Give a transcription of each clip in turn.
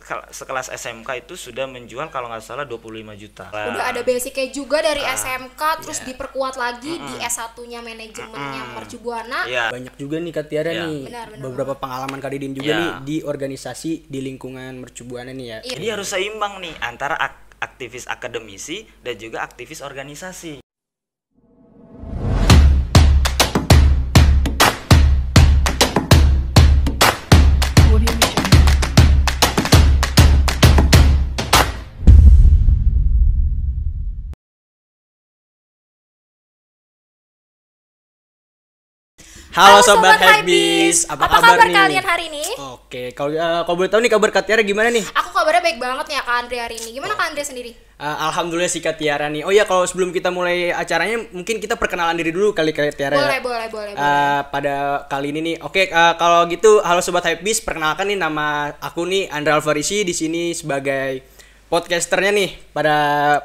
sekelas SMK itu sudah menjual kalau nggak salah 25 juta. Udah ada basicnya juga dari SMK, terus diperkuat lagi di S1-nya manajemennya Mercu Buana. Banyak juga nih Kak Tiara nih. Benar. Beberapa pengalaman Kak Didin juga nih di organisasi di lingkungan Mercu Buana nih ya. Jadi harus seimbang nih antara aktivis akademisi dan juga aktivis organisasi. Halo Sobat Hypebeast, apa kabar nih? Kalian hari ini? Oke, kalau boleh tahu nih kabar Kak Tiara gimana nih? Aku kabarnya baik banget nih ya Kak Andre hari ini. Gimana Kak Andre sendiri? Alhamdulillah sih Kak Tiara nih. Oh iya, kalau sebelum kita mulai acaranya mungkin kita perkenalan diri dulu kali Kak Tiara. Boleh. Pada kali ini nih. Oke, kalau gitu halo Sobat Hypebeast, perkenalkan nih nama aku nih Andre Alvarisi di sini sebagai podcasternya nih pada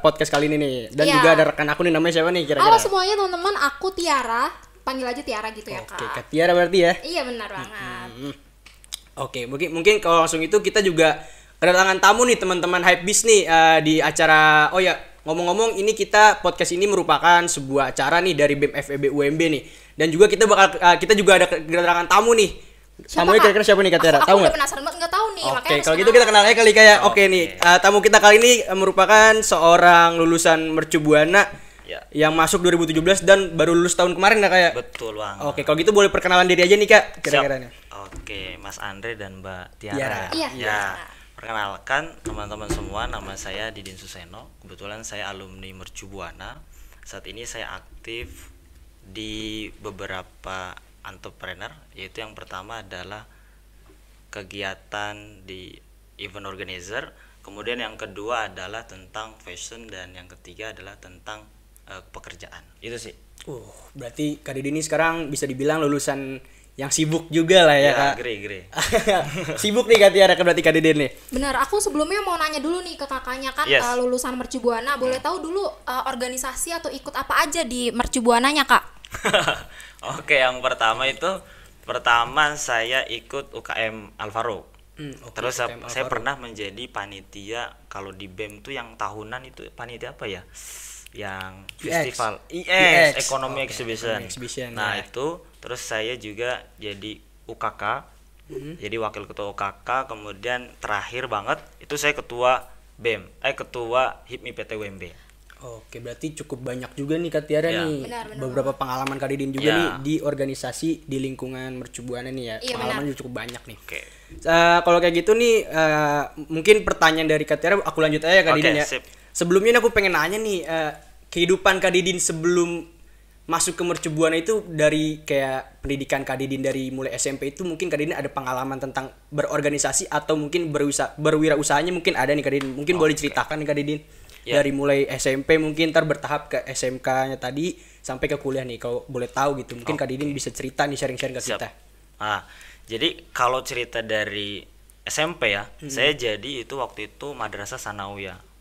podcast kali ini nih. Dan juga ada rekan aku nih, namanya siapa nih kira-kira? Halo semuanya teman-teman, aku Tiara. Panggil aja Tiara gitu ya Kak. Oke, Kak Tiara berarti ya? Iya benar banget. Oke, mungkin kalau langsung itu kita juga kedatangan tamu nih teman-teman Hypebeast nih di acara. Oh ya, ngomong-ngomong ini podcast ini merupakan sebuah acara nih dari BEM FEB UMB nih. Dan juga kita juga ada kedatangan tamu nih. Tamunya kira-kira siapa nih Kak Tiara? Tahu Aku nggak? udah penasaran banget, nggak tahu nih. Oke, kalau gitu kita kenal aja kali kayak. Oke nih, tamu kita kali ini merupakan seorang lulusan Mercu Buana yang masuk 2017 dan baru lulus tahun kemarin ya kayak. Betul banget. Oke, kalau gitu boleh perkenalan diri aja nih Kak kira-kira. Oke, Mas Andre dan Mbak Tiara. Iya. Perkenalkan teman-teman semua, nama saya Didin Suseno. Kebetulan saya alumni Mercu Buana. Saat ini saya aktif di beberapa entrepreneur, yaitu yang pertama adalah kegiatan di event organizer, kemudian yang kedua adalah tentang fashion, dan yang ketiga adalah tentang pekerjaan. Itu sih. Berarti Kak Didin ini sekarang bisa dibilang lulusan yang sibuk juga lah ya Kak. Gere. Sibuk nih Kak Tiara berarti Kak Didin nih. Benar, aku sebelumnya mau nanya dulu nih ke kakaknya kan. Lulusan Mercu Buana. Boleh tahu dulu organisasi atau ikut apa aja di Mercu Buananya Kak? Oke, yang pertama saya ikut UKM Alvaro. Terus saya pernah menjadi panitia kalau di BEM tuh yang tahunan itu panitia apa ya? Yang festival Economy Exhibition. Nah, itu terus saya juga jadi UKK. Jadi wakil ketua UKK, kemudian terakhir banget itu saya ketua BEM, ketua HIPMI PT UMB. Oke, berarti cukup banyak juga nih Kak Tiara nih. Benar. Beberapa pengalaman Kak Didin juga nih di organisasi di lingkungan Mercu Buana nih ya. Pengalaman juga cukup banyak nih. Oke. Kalau kayak gitu nih mungkin pertanyaan dari Kak Tiara aku lanjut aja Kak Didin ya. Sip. Sebelumnya aku pengen nanya nih kehidupan Kak Didin sebelum masuk ke Mercu Buana itu dari kayak pendidikan Kak Didin dari mulai SMP itu mungkin Kak Didin ada pengalaman tentang berorganisasi atau mungkin berwirausahanya mungkin ada nih Kak Didin. Mungkin boleh ceritakan nih Kak Didin. Dari mulai SMP mungkin bertahap ke SMK-nya tadi sampai ke kuliah nih kalau boleh tahu gitu. Mungkin Kak Didin bisa cerita nih sharing-sharing ke kita. Jadi kalau cerita dari SMP ya, saya jadi itu waktu itu Madrasah Sanawiyah.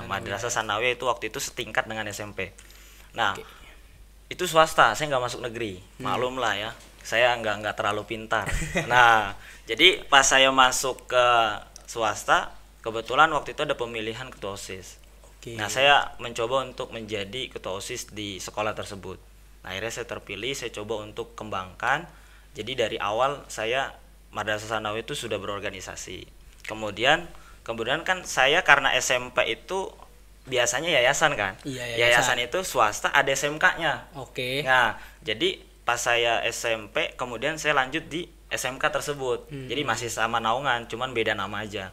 Madrasah Sanawiyah itu waktu itu setingkat dengan SMP. Nah, itu swasta, saya nggak masuk negeri. Maklum lah ya, saya nggak terlalu pintar. Nah, jadi pas saya masuk ke swasta, kebetulan waktu itu ada pemilihan ketua OSIS. Nah, saya mencoba untuk menjadi ketua OSIS di sekolah tersebut. Nah, akhirnya saya terpilih, saya coba untuk kembangkan. Jadi dari awal saya Madrasah Sanawiyah itu sudah berorganisasi. Kemudian kan saya karena SMP itu biasanya yayasan kan. Yayasan itu swasta ada SMK-nya. Nah, jadi pas saya SMP kemudian saya lanjut di SMK tersebut. Jadi masih sama naungan, cuman beda nama aja.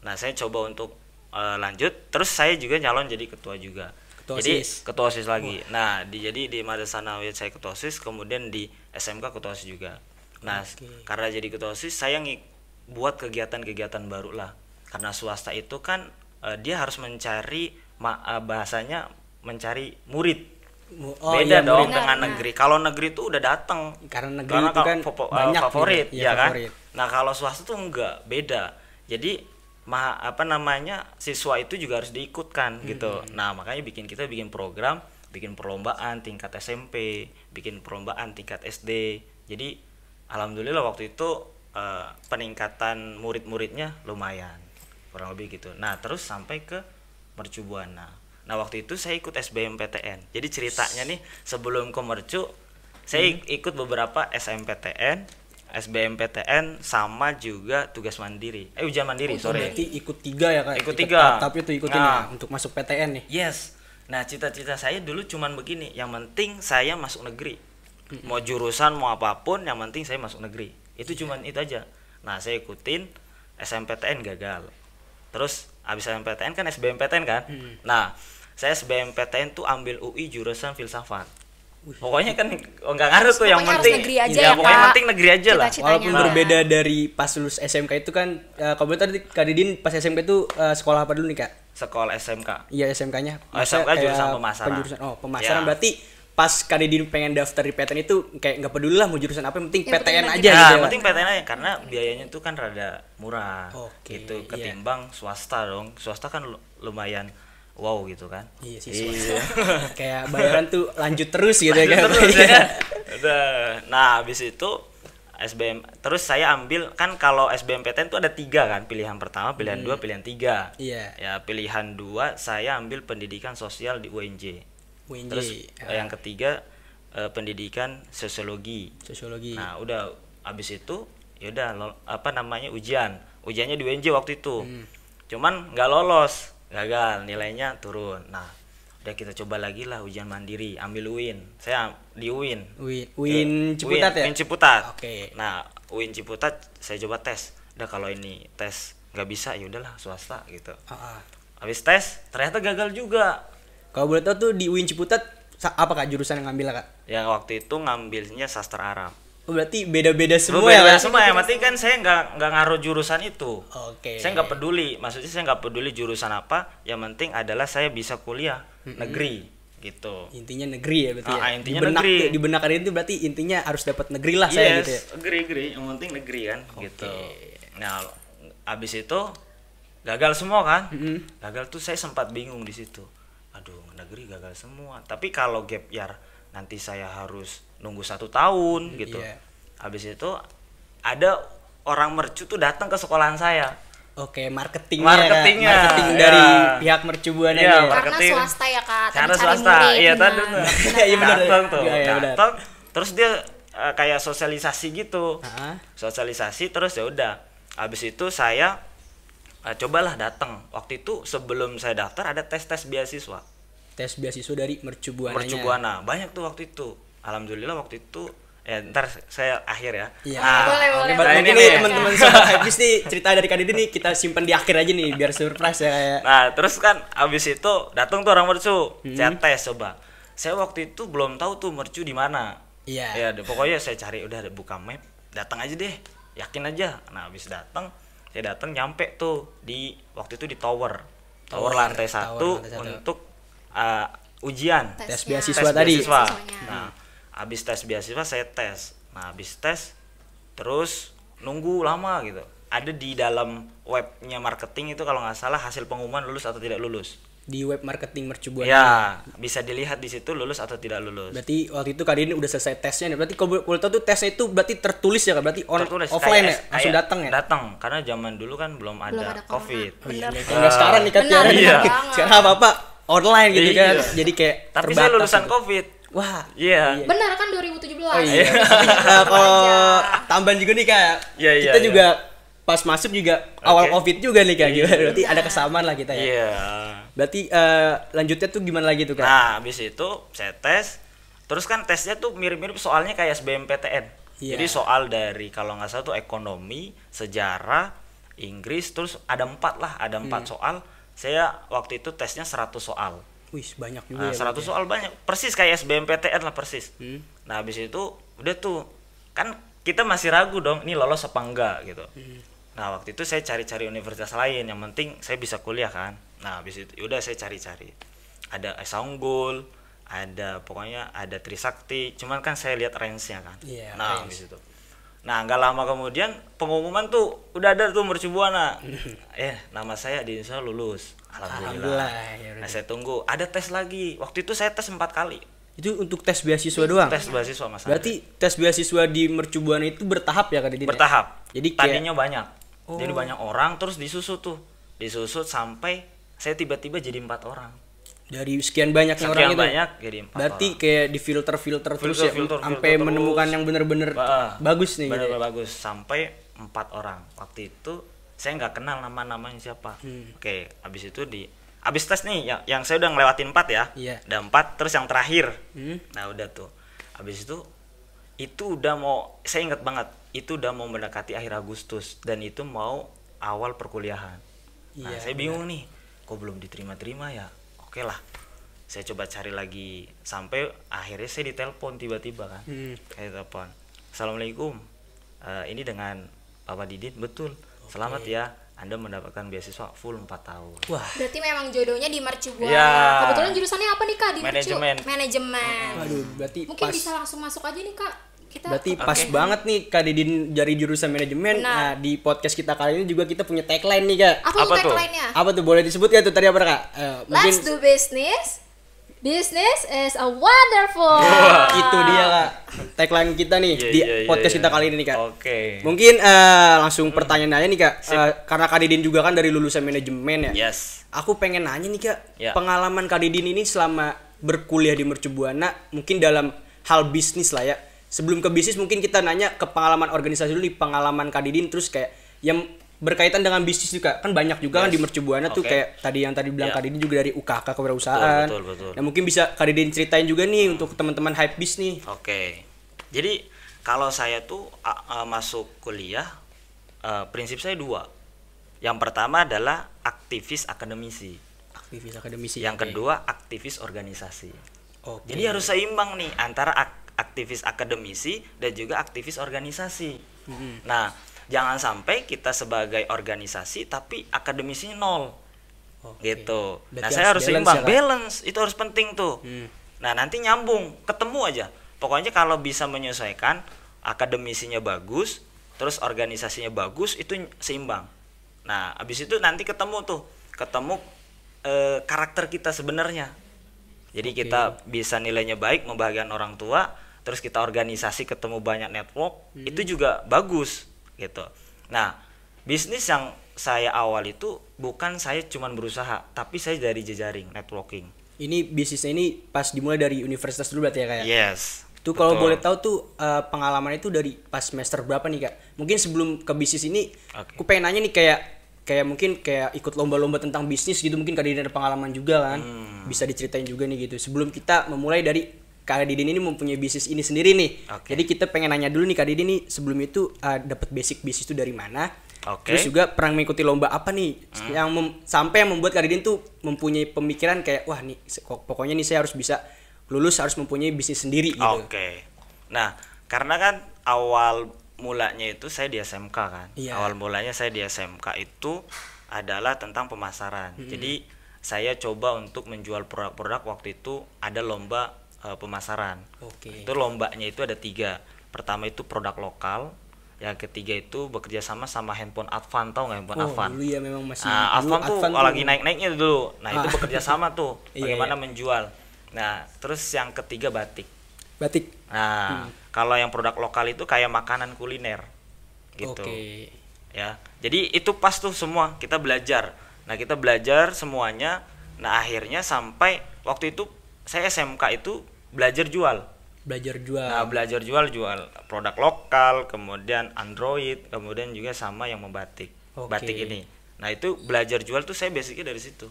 Nah, saya coba untuk lanjut, terus saya juga nyalon jadi ketua juga. Ketua OSIS lagi. Nah, jadi di Madrasah Sanawiyah saya ketua OSIS, kemudian di SMK ketua OSIS juga. Nah, karena jadi ketua OSIS saya buat kegiatan-kegiatan baru lah. Karena swasta itu kan dia harus mencari bahasanya mencari murid. Beda dong dengan negeri. Kalau negeri itu udah datang. Karena negeri itu kan banyak favorit, ya kan? Nah, kalau swasta tuh enggak, beda. Jadi siswa itu juga harus diikutkan gitu. Nah, makanya kita bikin program, bikin perlombaan tingkat SMP, bikin perlombaan tingkat SD. Jadi alhamdulillah waktu itu peningkatan murid-muridnya lumayan. kurang lebih gitu. Nah terus sampai ke Mercu Buana. Nah waktu itu saya ikut SBMPTN. Jadi ceritanya nih sebelum ke Mercu saya ikut beberapa SMPTN, SBMPTN sama juga tugas mandiri. Ujian mandiri, sorry. Berarti ikut 3 ya Kak? Ikut 3. Tapi itu ikutin ya untuk masuk PTN nih. Yes. Nah, cita-cita saya dulu cuman begini, yang penting saya masuk negeri. Mau jurusan mau apapun, yang penting saya masuk negeri. Itu cuman itu aja. Nah, saya ikutin SMPTN gagal. Terus habis SMPTN kan SBMPTN kan? Nah, saya SBMPTN tuh ambil UI jurusan filsafat. Pokoknya kan nggak ngaruh tuh, yang penting ya, pokoknya penting negeri aja lah. Walaupun berbeda dari pas lulus SMK itu kan, kalau tadi Kak Didin pas SMK itu sekolah apa dulu nih Kak? Sekolah SMK. Iya SMK-nya. SMK jurusan pemasaran. Pemasaran berarti pas Kak Didin pengen daftar di PTN itu kayak nggak peduli lah mau jurusan apa, yang penting PTN aja gitu. Nah, penting PTN aja karena biayanya itu kan rada murah. Gitu ketimbang swasta dong. Swasta kan lumayan wow gitu kan. Iya sih swasta. Kayak bayaran tuh lanjut terus gitu kan. Terus, ya. Nah, habis itu SBM terus saya ambil kan, kalau SBMPTN itu ada 3 kan, pilihan pertama, pilihan 2, pilihan 3. Iya. Ya, pilihan 2 saya ambil pendidikan sosial di UNJ. Terus yang ketiga pendidikan sosiologi. Nah, udah habis itu yaudah ujian. Ujiannya di UNJ waktu itu. Cuman nggak lolos. Gagal, nilainya turun. Nah, udah kita coba lagi lah ujian mandiri, ambil UIN. Saya di UIN. UIN Ciputat ya? UIN Ciputat. Oke. Nah, UIN Ciputat saya coba tes. Udah kalau ini tes nggak bisa ya udahlah swasta gitu. Habis tes ternyata gagal juga. Kalau boleh tahu tuh di UIN Ciputat apa Kak jurusan yang ngambil Kak? Yang waktu itu ngambilnya sastra Arab. Berarti beda-beda semua ya? Beda semua ya, berarti kan saya nggak ngaruh jurusan itu. Oke. Saya nggak peduli, maksudnya saya nggak peduli jurusan apa, yang penting adalah saya bisa kuliah negeri gitu. Intinya negeri ya berarti ya? Intinya negeri. Di benak itu berarti intinya harus dapat negeri lah saya gitu ya? Negeri, yang penting negeri kan gitu. Nah, abis itu gagal semua kan? Gagal tuh saya sempat bingung di situ. Aduh, negeri gagal semua. Tapi kalau gap year nanti saya harus nunggu 1 tahun gitu. Habis itu ada orang Mercu tuh datang ke sekolahan saya. Oke, marketingnya dari pihak Mercu Buana ya. Karena swasta ya Kak. Karena swasta. Iya tadi. Iya benar tuh. Datang terus dia kayak sosialisasi gitu. Sosialisasi terus ya udah. Habis itu saya cobalah datang. Waktu itu sebelum saya daftar ada tes beasiswa. Tes beasiswa dari Mercu Buana. Mercu Buana. Banyak tuh waktu itu. Alhamdulillah waktu itu ntar saya akhir ya. Iya. Boleh. Nah, ini teman-teman sobat habis nih cerita dari Kak Didin nih kita simpan di akhir aja nih biar surprise ya kayak. Nah, terus kan abis itu datang tuh orang Mercu. Saya tes coba. Saya waktu itu belum tahu tuh Mercu di mana. Iya. Ya, pokoknya saya cari udah buka map, datang aja deh. Yakin aja. Nah, habis saya datang nyampe tuh di waktu itu di tower lantai 1 untuk ujian tes beasiswa tadi. Nah, habis tes beasiswa saya tes. Nah, habis tes terus nunggu lama gitu. Ada di dalam webnya marketing itu kalau nggak salah hasil pengumuman lulus atau tidak lulus. Di web marketing Mercu Buana. Ya, bisa dilihat di situ lulus atau tidak lulus. Berarti waktu itu Kak Didin udah selesai tesnya. Berarti kalau boleh tahu tuh tesnya itu berarti tertulis ya Kak? Berarti offline ya? Langsung datang ya? Datang, karena zaman dulu kan belum ada COVID. Enggak sekarang nih Kak. Sekarang apa online gitu kan. Jadi kayak tapi saya lulusan COVID. Wah, iya. Benar kan 2017. Kalau tambahan juga nih Kak. Kita juga pas masuk juga awal COVID juga nih Kak. Berarti ada kesamaan lah kita ya. Iya. Berarti lanjutnya tuh gimana lagi tuh Kak? Nah, habis itu saya tes. Terus kan tesnya tuh mirip-mirip soalnya kayak SBMPTN. Jadi soal dari kalau nggak salah tuh ekonomi, sejarah, Inggris, terus ada 4 soal. Saya waktu itu tesnya 100 soal. Wih, banyak juga. 100 soal banyak. Persis kayak SBMPTN lah persis. Nah, habis itu udah tuh kan kita masih ragu dong, ini lolos apa enggak gitu. Nah, waktu itu saya cari-cari universitas lain, yang penting saya bisa kuliah kan. Nah, habis itu udah saya cari-cari. Ada Esa Unggul, pokoknya ada Trisakti, cuman kan saya lihat range-nya kan. Nah, habis itu. Nah, nggak lama kemudian pengumuman tuh udah ada tuh Mercu Buana. Nama saya di Indonesia lulus. Alhamdulillah. Nah, saya tunggu. Ada tes lagi. Waktu itu saya tes 4 kali. Itu untuk tes beasiswa doang? Tes beasiswa Mas. Berarti tes beasiswa di Mercu Buana itu bertahap ya Kak Didin? Bertahap. Jadi tadinya banyak. Jadi banyak orang terus disusun tuh. disusut sampai saya tiba-tiba jadi 4 orang. Dari sekian banyak orang itu. Sekian banyak jadi 4 berarti orang. kayak di filter terus ya sampai menemukan yang benar-benar bagus nih. Benar-benar bagus sampai 4 orang. Waktu itu saya nggak kenal nama-namanya siapa. Oke, habis itu habis tes nih yang saya udah ngelewatin 4 ya. Iya. Udah 4 terus yang terakhir. Nah, udah tuh. Habis itu udah mau, saya ingat banget, itu udah mau mendekati akhir Agustus dan itu mau awal perkuliahan. Nah, saya bingung nih, kok belum diterima-terima ya? Oke lah, saya coba cari lagi sampai akhirnya saya ditelepon tiba-tiba kan. Saya telepon, Assalamualaikum, ini dengan Bapak Didin, betul. Selamat ya, Anda mendapatkan beasiswa full 4 tahun. Wah. Berarti memang jodohnya di Mercubuana. Ya. Kebetulan jurusannya apa nih Kak di Manajemen. Manajemen. Waduh, berarti mungkin bisa langsung masuk aja nih Kak. Berarti pas banget nih Kak Didin dari jurusan manajemen. Nah, di podcast kita kali ini juga kita punya tagline nih Kak. Apa tuh tagline-nya? Apa tuh, boleh disebut ya tuh tadi apa Kak? Let's do business. Business is a wonderful. Itu dia Kak, tagline kita nih di podcast kita kali ini nih Kak. Oke. Mungkin langsung pertanyaan aja nih Kak. Karena Kak Didin juga kan dari lulusan manajemen ya. Yes. Aku pengen nanya nih Kak, pengalaman Kak Didin ini selama berkuliah di Mercubuana, mungkin dalam hal bisnis lah ya. Sebelum ke bisnis mungkin kita nanya ke pengalaman organisasi dulu nih, pengalaman Kak Didin, terus kayak yang berkaitan dengan bisnis juga. Kan banyak juga kan di Mercubuana tuh kayak tadi bilang Kak Didin juga dari UKK kewirausahaan. Betul. Nah, mungkin bisa Kak Didin ceritain juga nih untuk teman-teman Hypebeast nih. Oke. Jadi kalau saya tuh masuk kuliah, prinsip saya 2. Yang pertama adalah aktivis akademisi. Yang kedua aktivis organisasi. Jadi harus seimbang nih antara aktivis akademisi dan juga aktivis organisasi. Nah, jangan sampai kita sebagai organisasi tapi akademisinya 0. Gitu. Berarti nah, saya harus seimbang, balance itu harus penting tuh. Nah, nanti nyambung, ketemu aja. Pokoknya kalau bisa menyesuaikan, akademisinya bagus, terus organisasinya bagus, itu seimbang. Nah, habis itu nanti ketemu karakter kita sebenarnya. Jadi kita bisa nilainya baik, membahagiakan orang tua, terus kita organisasi ketemu banyak network, itu juga bagus gitu. Nah, bisnis yang saya awal itu bukan saya cuma berusaha, tapi saya dari jejaring networking. Ini bisnisnya ini pas dimulai dari universitas dulu berarti ya Kak? Yes. Tuh kalau boleh tahu tuh pengalaman itu dari pas semester berapa nih Kak? Mungkin sebelum ke bisnis ini, aku pengen nanya nih kayak mungkin kayak ikut lomba-lomba tentang bisnis gitu, mungkin Kak Didin ada pengalaman juga kan, bisa diceritain juga nih gitu. Sebelum kita memulai dari Kak Didin ini mempunyai bisnis ini sendiri nih, jadi kita pengen nanya dulu nih Kak Didin nih sebelum itu dapat basic bisnis itu dari mana? Terus juga pernah mengikuti lomba apa nih yang sampai yang membuat Kak Didin tuh mempunyai pemikiran kayak wah nih pokoknya nih saya harus bisa lulus harus mempunyai bisnis sendiri gitu. Nah, karena kan awal mulanya itu saya di SMK kan. Awal mulanya saya di SMK itu adalah tentang pemasaran. Jadi saya coba untuk menjual produk-produk. Waktu itu ada lomba pemasaran. Itu lombanya itu ada 3. Pertama itu produk lokal. Yang ketiga itu bekerja sama handphone Advan, tau nggak handphone Advan? Dulu ya memang masih. Advan tuh lagi naik-naiknya dulu. Nah itu bekerja sama tuh bagaimana menjual. Nah terus yang ketiga batik. Nah kalau yang produk lokal itu kayak makanan kuliner gitu. Ya jadi itu pas tuh semua kita belajar. Nah kita belajar semuanya. Nah akhirnya sampai waktu itu saya SMK itu belajar jual. Nah belajar jual produk lokal, kemudian Android, kemudian juga sama yang membatik batik ini. Nah itu belajar jual tuh saya basicnya dari situ.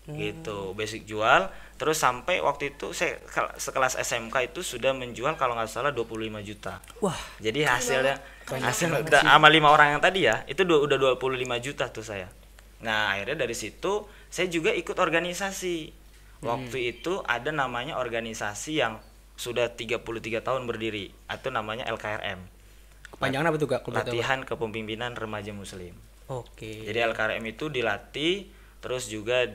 Gitu, basic jual. Terus sampai waktu itu saya sekelas SMK itu sudah menjual kalau nggak salah 25 juta. Wah. Jadi hasil sama 5 orang yang tadi ya, itu udah 25 juta tuh saya. Nah akhirnya dari situ saya juga ikut organisasi. Waktu itu ada namanya organisasi yang sudah 33 tahun berdiri, itu namanya LKRM. Kepanjangan apa tuh Kak? Latihan Kepemimpinan Remaja Muslim. Jadi LKRM itu dilatih, terus juga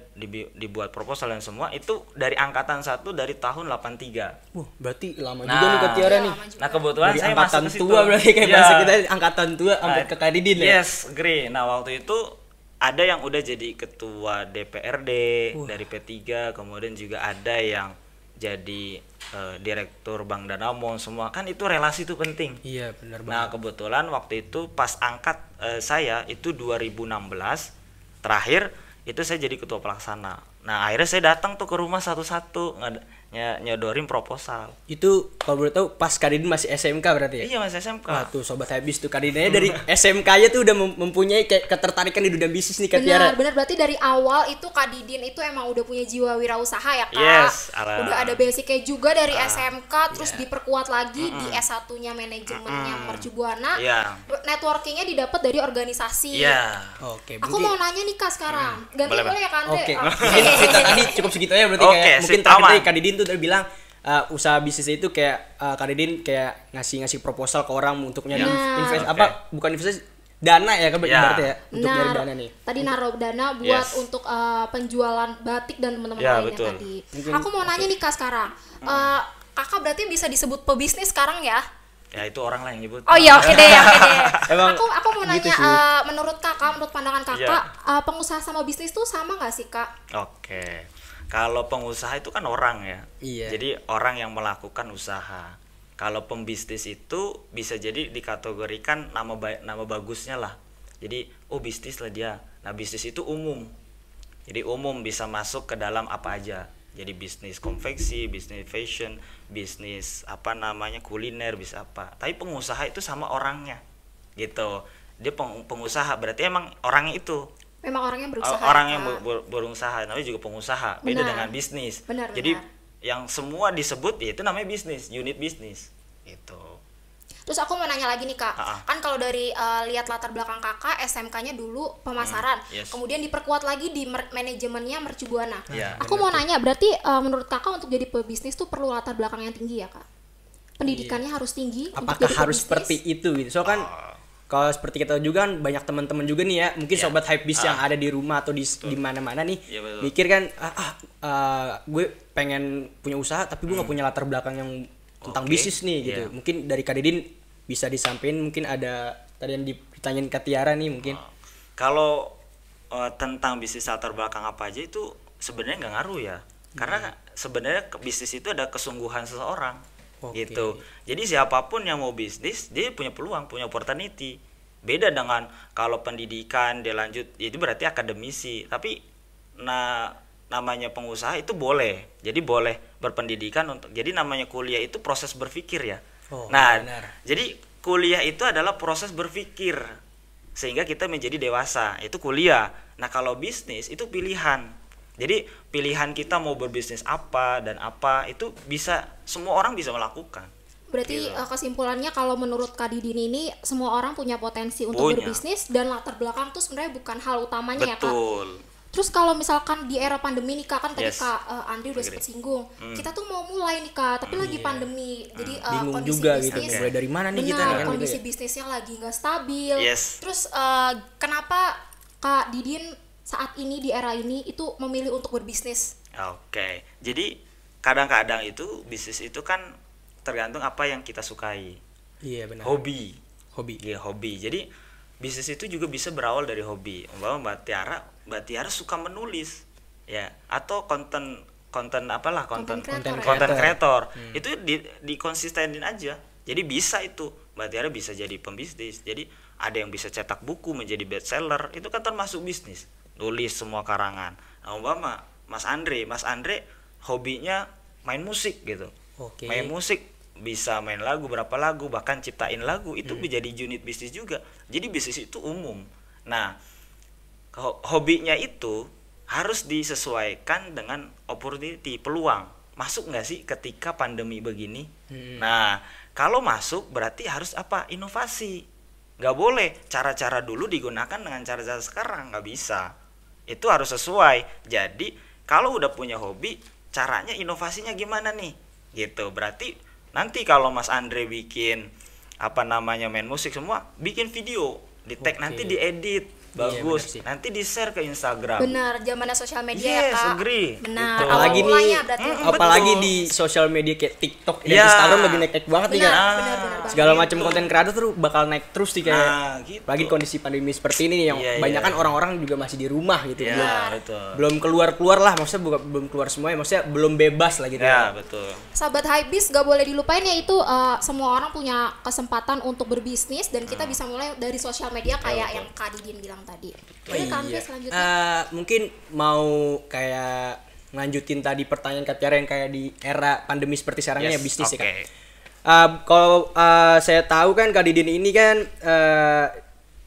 dibuat proposal dan semua itu dari angkatan 1 dari tahun 83. Berarti lama juga nih Kak Tiara nih. Nah kebetulan dari saya angkatan masuk ke situ. Tua berarti kayak bahasa kita angkatan tua sampai ke Kak Didin ya. Yes, agree. Nah waktu itu ada yang udah jadi ketua DPRD dari P3, kemudian juga ada yang jadi direktur Bank Danamon, semua kan itu relasi itu penting. Iya benar banget. Nah kebetulan waktu itu pas angkat saya itu 2016 terakhir itu saya jadi ketua pelaksana. Nah akhirnya saya datang tuh ke rumah satu-satu nyodorin proposal. Itu kalau boleh tahu pas Kak Didin masih SMK berarti ya? Iya masih SMK. Wah tuh sobat habis tuh Kak Didinnya dari SMK-nya tuh udah mempunyai kayak ketertarikan di dunia bisnis nih Kak Tiara. Benar berarti dari awal itu Kak Didin itu emang udah punya jiwa wirausaha ya Kak. Yes, udah ada basicnya juga dari SMK terus diperkuat lagi di S1-nya manajemennya Mercu Buana. Networkingnya didapat dari organisasi. Oke. Aku mau nanya nih Kak sekarang. Ganti boleh ya Kak Andre? Oke. Kita tadi cukup segitu aja berarti kayak mungkin terakhir Kak Didin tuh udah bilang usaha bisnis itu kayak Kak Didin kayak ngasih proposal ke orang untuk nyari bukan investasi dana ya kan berarti ya untuk nyari dana nih. Tadi naruh dana buat untuk penjualan batik dan teman-teman lainnya tadi. Aku mau nanya nih Kak sekarang. Kakak berarti bisa disebut pebisnis sekarang ya? Ya itu orang lah yang nyebut. Oh iya oke deh. Aku mau nanya gitu menurut Kakak, menurut pandangan Kakak, pengusaha sama bisnis tuh sama nggak sih Kak? Oke. Kalau pengusaha itu kan orang ya. Iya. Jadi orang yang melakukan usaha. Kalau pembisnis itu bisa jadi dikategorikan nama bagusnya lah. Jadi bisnis lah dia. Nah bisnis itu umum. Jadi umum bisa masuk ke dalam apa aja. Jadi bisnis konveksi, bisnis fashion, bisnis kuliner, bisa apa. Tapi pengusaha itu sama orangnya. Gitu. Dia pengusaha berarti emang orangnya itu. Memang orang yang berusaha. Orang yang berusaha, namanya juga pengusaha. Beda dengan bisnis. Jadi yang semua disebut ya itu namanya bisnis, unit bisnis. Gitu. Terus aku mau nanya lagi nih Kak. Kan kalau dari lihat latar belakang Kakak, SMK-nya dulu pemasaran. Kemudian diperkuat lagi di manajemennya Mercu Buana. Aku mau nanya, berarti menurut Kakak untuk jadi pebisnis tuh perlu latar belakang yang tinggi ya Kak? Pendidikannya harus tinggi. Apakah harus seperti itu gitu? So kan kalau seperti kita juga kan banyak teman-teman juga nih ya, mungkin sobat hypebeast yang ada di rumah atau di mana-mana nih mikir kan gue pengen punya usaha tapi gue nggak punya latar belakang yang tentang bisnis nih gitu. Mungkin dari Kak Didin bisa disampaikan, mungkin ada tadi yang ditanyain Kak Tiara nih mungkin. Kalau tentang bisnis latar belakang apa aja itu sebenarnya nggak ngaruh ya. Karena sebenarnya bisnis itu ada kesungguhan seseorang. Gitu. Jadi siapapun yang mau bisnis dia punya peluang, punya opportunity. Beda dengan kalau pendidikan dia lanjut itu berarti akademisi. Tapi namanya pengusaha itu boleh. Jadi boleh berpendidikan untuk. Jadi namanya kuliah itu proses berpikir ya. Benar. Jadi kuliah itu adalah proses berpikir sehingga kita menjadi dewasa. Itu kuliah. Nah, kalau bisnis itu pilihan. Jadi pilihan kita mau berbisnis apa dan apa itu bisa semua orang bisa melakukan. Berarti kesimpulannya kalau menurut Kak Didin ini semua orang punya potensi untuk berbisnis dan latar belakang tuh sebenarnya bukan hal utamanya ya Kak. Betul. Terus kalau misalkan di era pandemi nih Kak, kan tadi Kak Andri udah sempat singgung. Kita tuh mau mulai nih Kak, tapi lagi pandemi. Jadi bingung kondisi juga bisnis, gitu. Mulai dari mana nih kita kan kondisi bisnisnya lagi nggak stabil. Terus kenapa Kak Didin saat ini di era ini itu memilih untuk berbisnis? Oke. Jadi kadang-kadang itu bisnis itu kan tergantung apa yang kita sukai. Iya benar. Hobi. Iya, hobi. Jadi bisnis itu juga bisa berawal dari hobi. Umpama Mbak Tiara suka menulis ya, atau konten kreator. Itu di konsistenin aja. Jadi bisa itu. Mbak Tiara bisa jadi pembisnis. Jadi ada yang bisa cetak buku menjadi bestseller, itu kan termasuk bisnis. Tulis semua karangan. Nah, umpama Mas Andre hobinya main musik gitu. Main musik, bisa main lagu, berapa lagu, bahkan ciptain lagu, itu menjadi unit bisnis juga. Jadi bisnis itu umum. Nah, hobinya itu harus disesuaikan dengan opportunity, peluang. Masuk nggak sih ketika pandemi begini? Nah, kalau masuk berarti harus apa? Inovasi. Nggak boleh cara-cara dulu digunakan dengan cara-cara sekarang, nggak bisa. Itu harus sesuai. Jadi kalau udah punya hobi, caranya inovasinya gimana nih? Gitu. Berarti nanti kalau Mas Andre bikin main musik semua, bikin video, di tag nanti diedit. Bagus, nanti di-share ke Instagram. Benar, zamannya sosial media ya Kak. Agree. Benar. Apalagi nih, apalagi di sosial media kayak TikTok dan Instagram lagi naik banget nih kan. Segala macam konten kreator tuh bakal naik terus nih kayak. Gitu. Apalagi kondisi pandemi seperti ini nih yang banyak kan orang-orang juga masih di rumah gitu. Belum keluar lah, maksudnya belum keluar semuanya, maksudnya belum bebas lah gitu. Ya, betul. Sahabat Hypebeast gak boleh dilupain ya itu semua orang punya kesempatan untuk berbisnis dan kita bisa mulai dari sosial media kayak yang Kak Didin bilang barang tadi. Iya. Mungkin mau kayak ngelanjutin tadi pertanyaan Kak Tiara yang kayak di era pandemi seperti sekarang ya bisnis ya Kak. Kalau saya tahu kan Kak Didin ini kan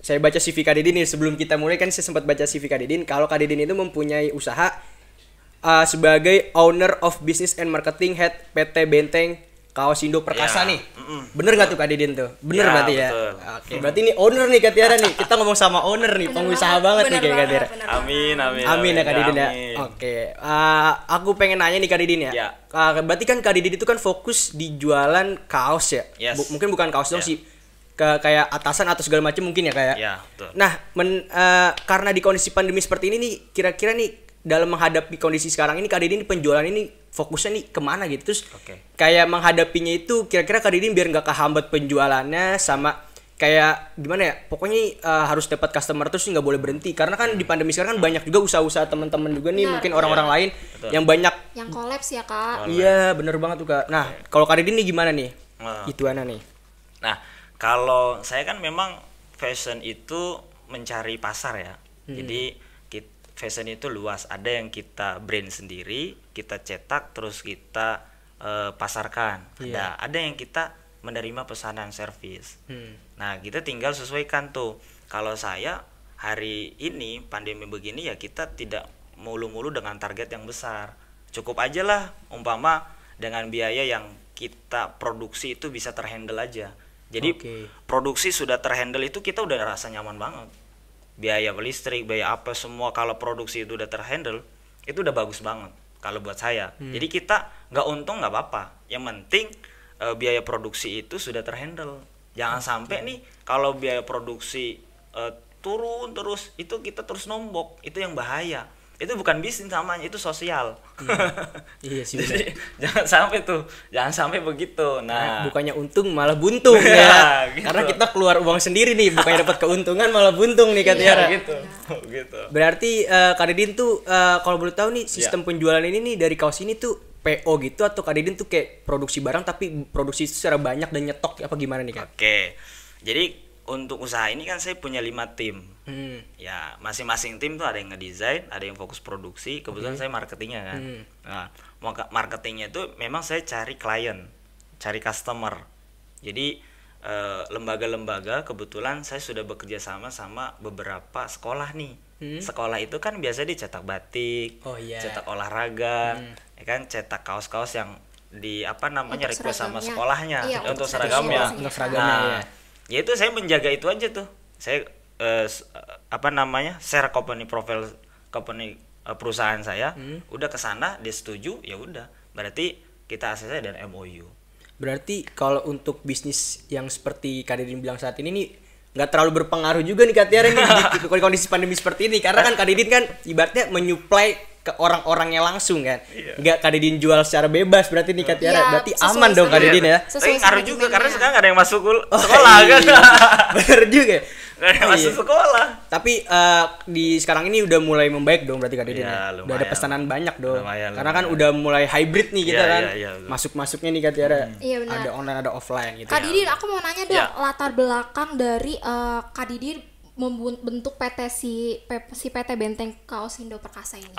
saya baca CV Kak Didin nih, sebelum kita mulai kan saya sempat baca CV Kak Didin. Kalau Kak Didin itu mempunyai usaha sebagai owner of business and marketing head PT Benteng Kaosindo Perkasa nih. Bener gak tuh Kak Didin tuh? Bener berarti ya? Oke, berarti nih owner nih Kak Tiara nih. Kita ngomong sama owner nih, pengusaha banget nih kayak Kak Tiara. Amin ya Kak Didin ya. Oke, aku pengen nanya nih Kak Didin ya. Berarti kan Kak Didin itu kan fokus di jualan kaos ya? Mungkin bukan kaos dong sih, kayak atasan atau segala macam mungkin ya kayak. Betul. Nah, karena di kondisi pandemi seperti ini nih, kira-kira nih dalam menghadapi kondisi sekarang ini Kak Didin penjualan ini fokusnya nih kemana gitu, terus kayak menghadapinya itu kira-kira Kak Didin biar nggak kehambat penjualannya sama kayak gimana ya, pokoknya harus dapat customer terus nggak boleh berhenti karena kan di pandemi sekarang kan banyak juga usaha-usaha teman-teman juga nih, mungkin orang-orang lain yang banyak yang kolaps ya Kak. Iya bener banget tuh Kak. Nah kalau Kak Didin nih gimana nih ituannya nih? Nah kalau saya kan memang fashion itu mencari pasar ya, jadi fashion itu luas, ada yang kita brand sendiri, kita cetak terus kita pasarkan. Ada yang kita menerima pesanan servis. Nah, kita tinggal sesuaikan tuh. Kalau saya hari ini pandemi begini ya kita tidak mulu-mulu dengan target yang besar. Cukup aja lah umpama dengan biaya yang kita produksi itu bisa terhandle aja. Jadi produksi sudah terhandle itu kita udah rasa nyaman banget. Biaya listrik, biaya apa semua kalau produksi itu udah terhandle itu udah bagus banget kalau buat saya. Jadi kita nggak untung nggak apa-apa, yang penting biaya produksi itu sudah terhandle. Jangan sampai nih kalau biaya produksi turun terus itu kita terus nombok, itu yang bahaya. Itu bukan bisnis namanya, itu sosial. Iya sih. Jadi, jangan sampai begitu. Nah, bukannya untung malah buntung ya. Gitu. Karena kita keluar uang sendiri nih, bukannya dapat keuntungan malah buntung nih Kak Tiara. Gitu. Berarti Kak Didin tuh kalau boleh tahu nih sistem penjualan ini nih dari kaos ini tuh PO gitu atau Kak Didin tuh kayak produksi barang tapi produksi secara banyak dan nyetok apa gimana nih Kak? Oke. Jadi untuk usaha ini kan saya punya 5 tim. Ya, masing-masing tim tuh ada yang ngedesain, ada yang fokus produksi. Kebetulan saya marketingnya kan. Nah, marketingnya itu memang saya cari klien, cari customer. Jadi lembaga-lembaga kebetulan saya sudah bekerja sama beberapa sekolah nih. Sekolah itu kan biasa dicetak batik, cetak olahraga, ya kan, cetak kaos-kaos yang di request sama sekolahnya untuk seragamnya. Ya itu saya menjaga itu aja tuh. Saya share company profile company perusahaan saya, udah ke sana dia setuju, ya udah. Berarti kita ACC dan MOU. Berarti kalau untuk bisnis yang seperti Kak Didin bilang saat ini nih nggak terlalu berpengaruh juga nih Kak Tiara nih di kondisi pandemi seperti ini, karena kan Kak Didin kan ibaratnya menyuplai ke orang-orangnya langsung kan. Nggak Kak Didin jual secara bebas berarti nih Kak Tiara. Berarti aman dong Kak Didin ya. Tapi ngaruh juga karena sekarang nggak ada yang masuk sekolah kan. Bener juga. Nggak ada yang masuk sekolah. Tapi di sekarang ini udah mulai membaik dong berarti Kak Didin ya. Udah ada pesanan banyak dong. Karena kan udah mulai hybrid nih kita kan. Masuk-masuknya nih Kak Tiara. Ada online ada offline gitu. Kak Didin, aku mau nanya dong latar belakang dari Kak Didin membentuk PT si PT Benteng Kaosindo Perkasa ini.